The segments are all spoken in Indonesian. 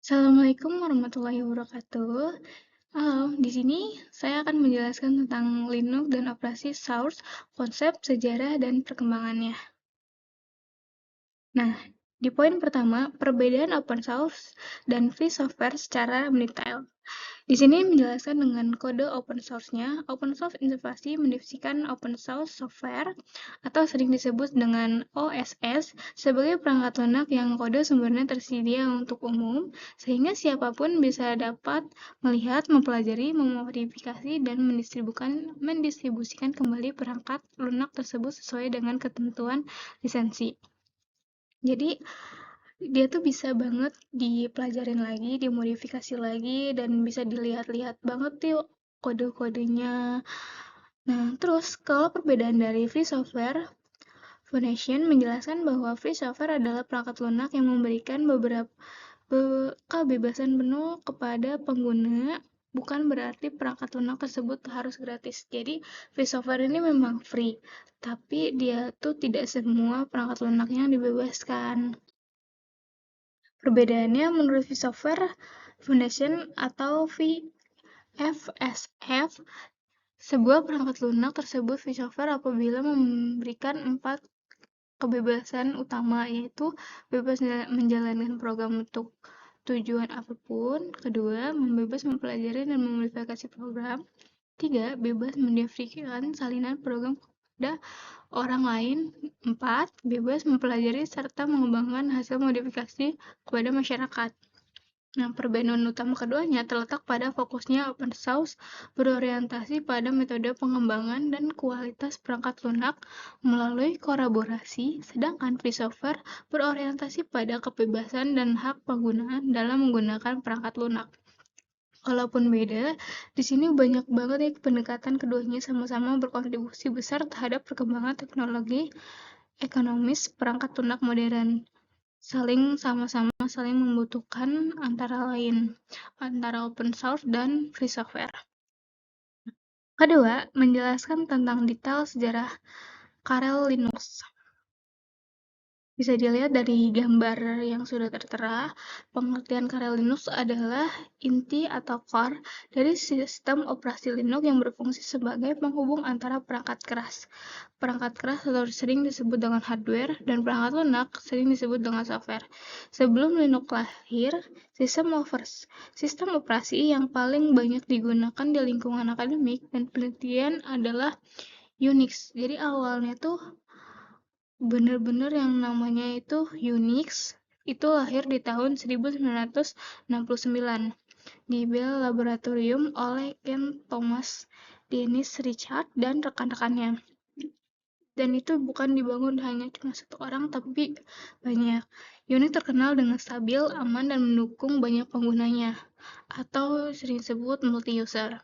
Assalamualaikum warahmatullahi wabarakatuh. Halo, di sini saya akan menjelaskan tentang Linux dan operasi source, konsep, sejarah, dan perkembangannya. Nah, di poin pertama, perbedaan open source dan free software secara mendetail. Di sini menjelaskan dengan kode open source-nya. Open source interface mendefinisikan open source software atau sering disebut dengan OSS sebagai perangkat lunak yang kode sumbernya tersedia untuk umum, sehingga siapapun bisa dapat melihat, mempelajari, memodifikasi, dan mendistribusikan kembali perangkat lunak tersebut sesuai dengan ketentuan lisensi. Jadi, dia tuh bisa banget dipelajarin lagi, dimodifikasi lagi, dan bisa dilihat-lihat banget tuh kode-kodenya. Nah, terus kalau perbedaan dari Free Software Foundation menjelaskan bahwa free software adalah perangkat lunak yang memberikan beberapa kebebasan penuh kepada pengguna, bukan berarti perangkat lunak tersebut harus gratis. Jadi, free software ini memang free, tapi dia tuh tidak semua perangkat lunaknya dibebaskan. Perbedaannya menurut Free Software Foundation atau FSF, sebuah perangkat lunak tersebut free software apabila memberikan 4 kebebasan utama, yaitu bebas menjalankan program untuk tujuan apapun. Kedua, bebas mempelajari dan memodifikasi program. 3, bebas mendefinisikan salinan program kepada orang lain. 4, bebas mempelajari serta mengembangkan hasil modifikasi kepada masyarakat. Nah, perbedaan utama keduanya terletak pada fokusnya open source berorientasi pada metode pengembangan dan kualitas perangkat lunak melalui kolaborasi, sedangkan free software berorientasi pada kebebasan dan hak penggunaan dalam menggunakan perangkat lunak. Walaupun beda, di sini banyak banget ya pendekatan keduanya sama-sama berkontribusi besar terhadap perkembangan teknologi ekonomis perangkat lunak modern. Sama-sama saling membutuhkan antara open source dan free software. Kedua, menjelaskan tentang detail sejarah kernel Linux. Bisa dilihat dari gambar yang sudah tertera, pengertian kernel Linux adalah inti atau core dari sistem operasi Linux yang berfungsi sebagai penghubung antara perangkat keras. Perangkat keras atau sering disebut dengan hardware, dan perangkat lunak sering disebut dengan software. Sebelum Linux lahir, sistem operasi yang paling banyak digunakan di lingkungan akademik dan penelitian adalah Unix. Jadi awalnya tuh bener-bener yang namanya itu Unix itu lahir di tahun 1969 di Bell Laboratorium oleh Ken Thomas, Dennis Richard, dan rekan-rekannya. Dan itu bukan dibangun hanya cuma satu orang, tapi banyak. Unix terkenal dengan stabil, aman, dan mendukung banyak penggunanya, atau sering disebut multi-user.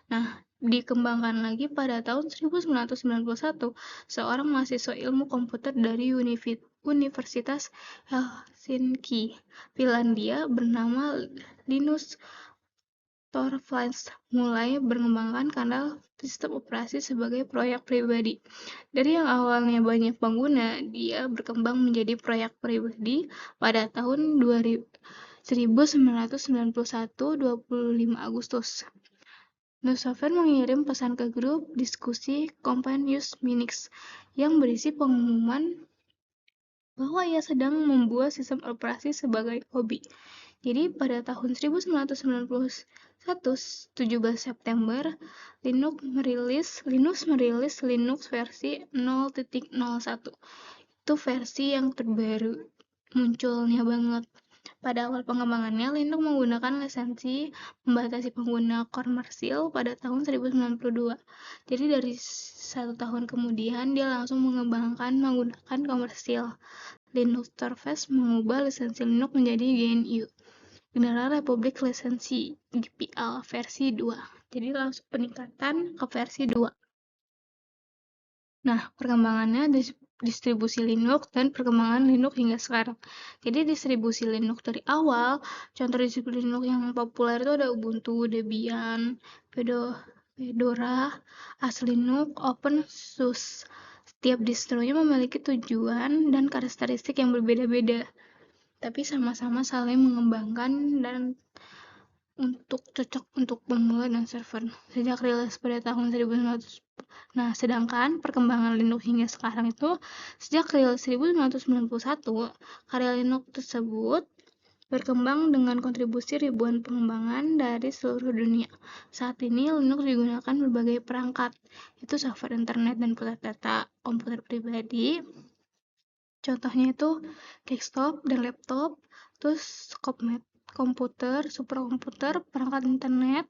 Nah, dikembangkan lagi pada tahun 1991, seorang mahasiswa ilmu komputer dari Universitas Helsinki, Finlandia bernama Linus Torvalds mulai mengembangkan kernel sistem operasi sebagai proyek pribadi. Dari yang awalnya banyak pengguna, dia berkembang menjadi proyek pribadi pada tahun 1991, 25 Agustus. Software mengirim pesan ke grup diskusi Companions Minix yang berisi pengumuman bahwa ia sedang membuat sistem operasi sebagai hobi. Jadi pada tahun 1991, 17 September, Linux merilis Linux versi 0.01. Itu versi yang terbaru, munculnya banget. Pada awal pengembangannya, Linux menggunakan lisensi membatasi pengguna komersil pada tahun 1992. Jadi dari 1 tahun kemudian, dia langsung mengembangkan menggunakan komersil. Linux Torvalds mengubah lisensi Linux menjadi GNU, General Republic Lisensi GPL versi 2. Jadi langsung peningkatan ke versi 2. Nah, perkembangannya distribusi Linux dan perkembangan Linux hingga sekarang. Jadi distribusi Linux dari awal, contoh distribusi Linux yang populer itu ada Ubuntu, Debian, Fedora, Arch Linux, OpenSUSE. Setiap distronya memiliki tujuan dan karakteristik yang berbeda-beda. tapi sama-sama saling mengembangkan dan untuk cocok untuk pemula dan server sejak rilis pada tahun 1900. Nah, sedangkan perkembangan Linux hingga sekarang itu sejak rilis 1991, karya Linux tersebut berkembang dengan kontribusi ribuan pengembangan dari seluruh dunia. Saat ini Linux digunakan berbagai perangkat, itu software internet dan pusat data, komputer pribadi. Contohnya itu desktop dan laptop, terus komputer, superkomputer, perangkat internet,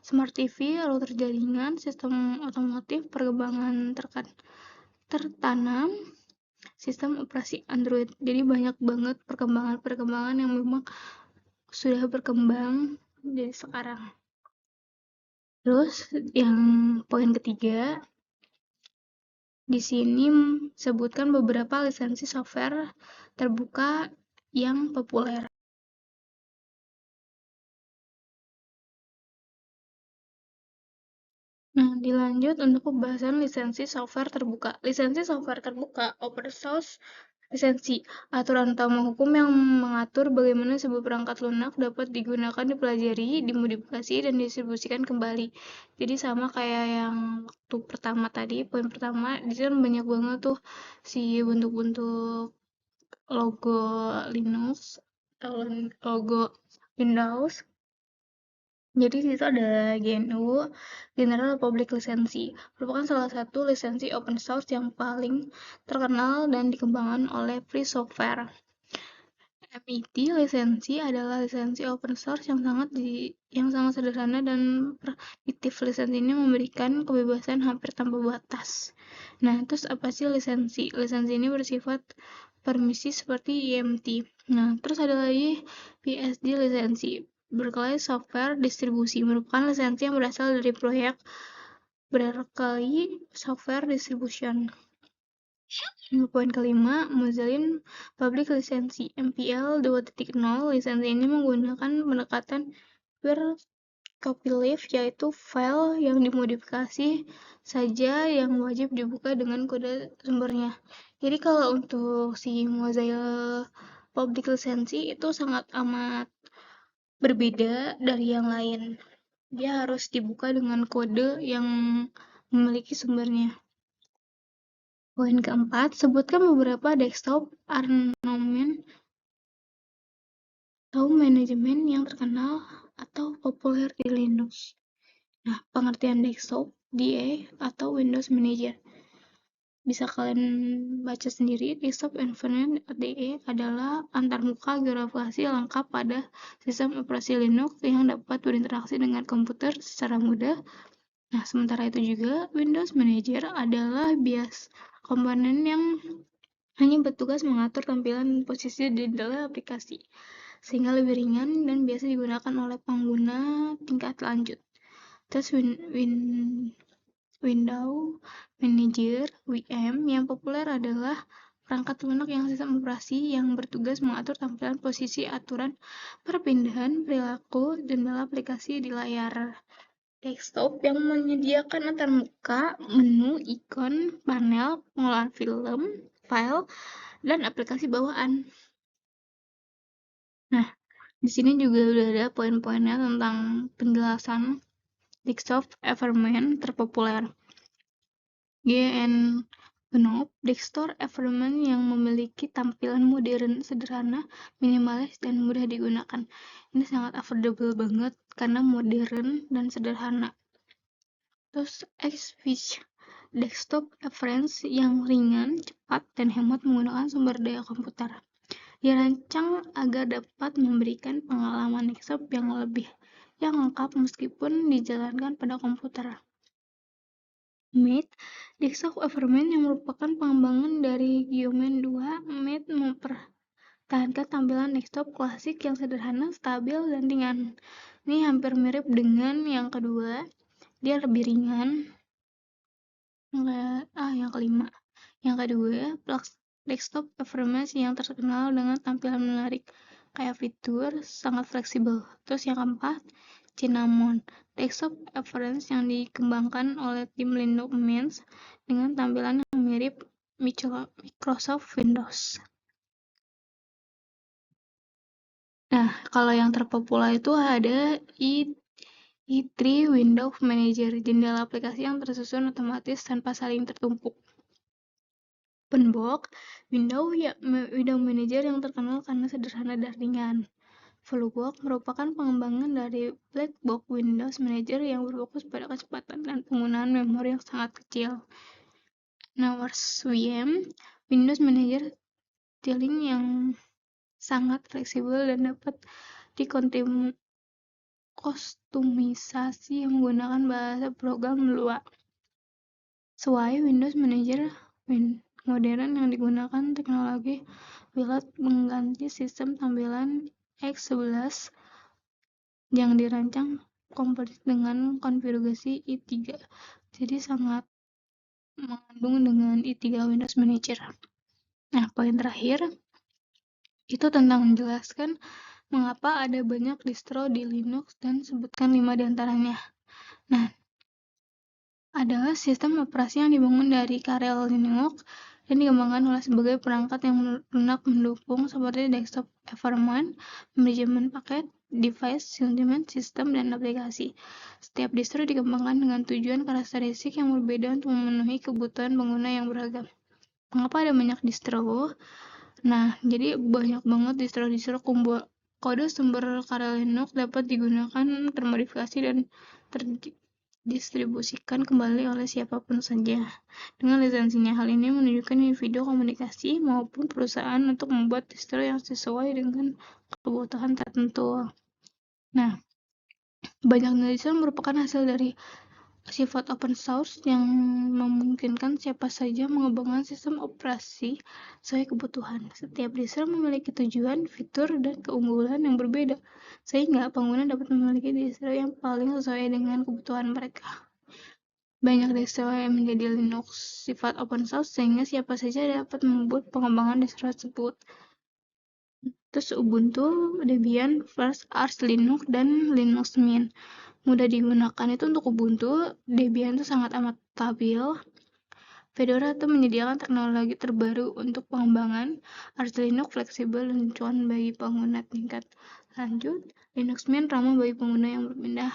smart TV, router jaringan, sistem otomotif, perkembangan tertanam, sistem operasi Android. Jadi banyak banget perkembangan-perkembangan yang memang sudah berkembang jadi sekarang. Terus yang poin ketiga, di sini sebutkan beberapa lisensi software terbuka yang populer. Nah, dilanjut untuk pembahasan lisensi software terbuka. Lisensi software terbuka, open source lisensi, aturan utama hukum yang mengatur bagaimana sebuah perangkat lunak dapat digunakan, dipelajari, dimodifikasi, dan didistribusikan kembali. Jadi sama kayak yang waktu pertama tadi, poin pertama, di sini banyak banget tuh si bentuk-bentuk logo Linux atau logo Windows. Jadi di situ ada GNU, General Public License, merupakan salah satu lisensi open source yang paling terkenal dan dikembangkan oleh Free Software. MIT lisensi adalah lisensi open source yang sangat sederhana dan primitif. Lisensi ini memberikan kebebasan hampir tanpa batas. Nah, terus apa sih lisensi? Lisensi ini bersifat permisi seperti IMT. Nah, terus ada lagi PSD lisensi, Berkeley Software Distribusi, merupakan lisensi yang berasal dari proyek Berkeley Software Distribution. Poin kelima, Mozilla Public License MPL 2.0. Lisensi ini menggunakan pendekatan peer copyleft, yaitu file yang dimodifikasi saja yang wajib dibuka dengan kode sumbernya. Jadi kalau untuk si Mozilla Public License itu sangat amat berbeda dari yang lain. Dia harus dibuka dengan kode yang memiliki sumbernya. Poin keempat, sebutkan beberapa desktop ornament atau manajemen yang terkenal atau populer di Linux. Nah, pengertian desktop, DA, atau Windows Manager. Bisa kalian baca sendiri, desktop environment DE adalah antarmuka grafisi lengkap pada sistem operasi Linux yang dapat berinteraksi dengan komputer secara mudah. Nah, sementara itu juga Windows Manager adalah bias komponen yang hanya bertugas mengatur tampilan dan posisi di dalam aplikasi, sehingga lebih ringan dan biasa digunakan oleh pengguna tingkat lanjut. Terus Windows Manager (WM) yang populer adalah perangkat lunak yang sistem operasi yang bertugas mengatur tampilan, posisi, aturan, perpindahan, perilaku, jendela aplikasi di layar desktop yang menyediakan antarmuka, menu, ikon, panel, pengolahan film, file, dan aplikasi bawaan. Nah, di sini juga udah ada poin-poinnya tentang penjelasan desktop environment terpopuler. GNU desktop environment yang memiliki tampilan modern, sederhana, minimalis, dan mudah digunakan. Ini sangat affordable banget karena modern dan sederhana. Terus XFish desktop environment yang ringan, cepat, dan hemat menggunakan sumber daya komputer. Dirancang agar dapat memberikan pengalaman desktop yang lengkap meskipun dijalankan pada komputer. Mate desktop environment yang merupakan pengembangan dari Geoman 2. Mate mempertahankan tampilan desktop klasik yang sederhana, stabil, dan ringan. Ini hampir mirip dengan yang kedua, dia lebih ringan. Yang kelima. Yang kedua, desktop environment yang terkenal dengan tampilan menarik, kayak fitur sangat fleksibel. Terus yang keempat, Cinnamon desktop environment yang dikembangkan oleh tim Linux Mint dengan tampilan yang mirip Microsoft Windows. Nah, kalau yang terpopuler itu ada i3 Window Manager, jendela aplikasi yang tersusun otomatis tanpa saling tertumpuk. Openbox, Window Manager yang terkenal karena sederhana dan ringan. Flubox merupakan pengembangan dari Black Box Windows Manager yang berfokus pada kecepatan dan penggunaan memori yang sangat kecil. NaWorksVM, Windows Manager tiling yang sangat fleksibel dan dapat dikostumisasi menggunakan bahasa program luak. Sway, Windows Manager modern yang digunakan teknologi Willow mengganti sistem tampilan X11 yang dirancang komplit dengan konfigurasi i3, jadi sangat mengandung dengan i3 Windows Manager. Nah, poin terakhir itu tentang menjelaskan mengapa ada banyak distro di Linux dan sebutkan 5 diantaranya. Nah, adalah sistem operasi yang dibangun dari Karel Linux dan dikembangkan oleh sebagai perangkat yang lunak mendukung seperti desktop environment, manajemen paket, device, sentiment, sistem, dan aplikasi. Setiap distro dikembangkan dengan tujuan karakteristik yang berbeda untuk memenuhi kebutuhan pengguna yang beragam. Mengapa ada banyak distro? Nah, jadi banyak banget distro-distro kode sumber Karel Linux dapat digunakan, termodifikasi, dan terdistribusikan kembali oleh siapapun saja dengan lisensinya. Hal ini menunjukkan individu, komunikasi, maupun perusahaan untuk membuat distro yang sesuai dengan kebutuhan tertentu. Nah, banyak distro merupakan hasil dari sifat open source yang memungkinkan siapa saja mengembangkan sistem operasi sesuai kebutuhan. Setiap distro memiliki tujuan, fitur, dan keunggulan yang berbeda, sehingga pengguna dapat memiliki distro yang paling sesuai dengan kebutuhan mereka. Banyak distro yang menjadi Linux sifat open source, sehingga siapa saja dapat membuat pengembangan distro tersebut. Terus Ubuntu, Debian, First, Arch Linux, dan Linux Mint. Mudah digunakan itu untuk Ubuntu, Debian itu sangat amat stabil. Fedora itu menyediakan teknologi terbaru untuk pengembangan. Arch Linux fleksibel dan cuan bagi pengguna tingkat lanjut. Linux Mint ramah bagi pengguna yang berpindah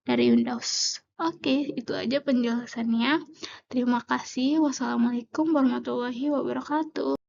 dari Windows. Oke, itu aja penjelasannya. Terima kasih. Wassalamualaikum warahmatullahi wabarakatuh.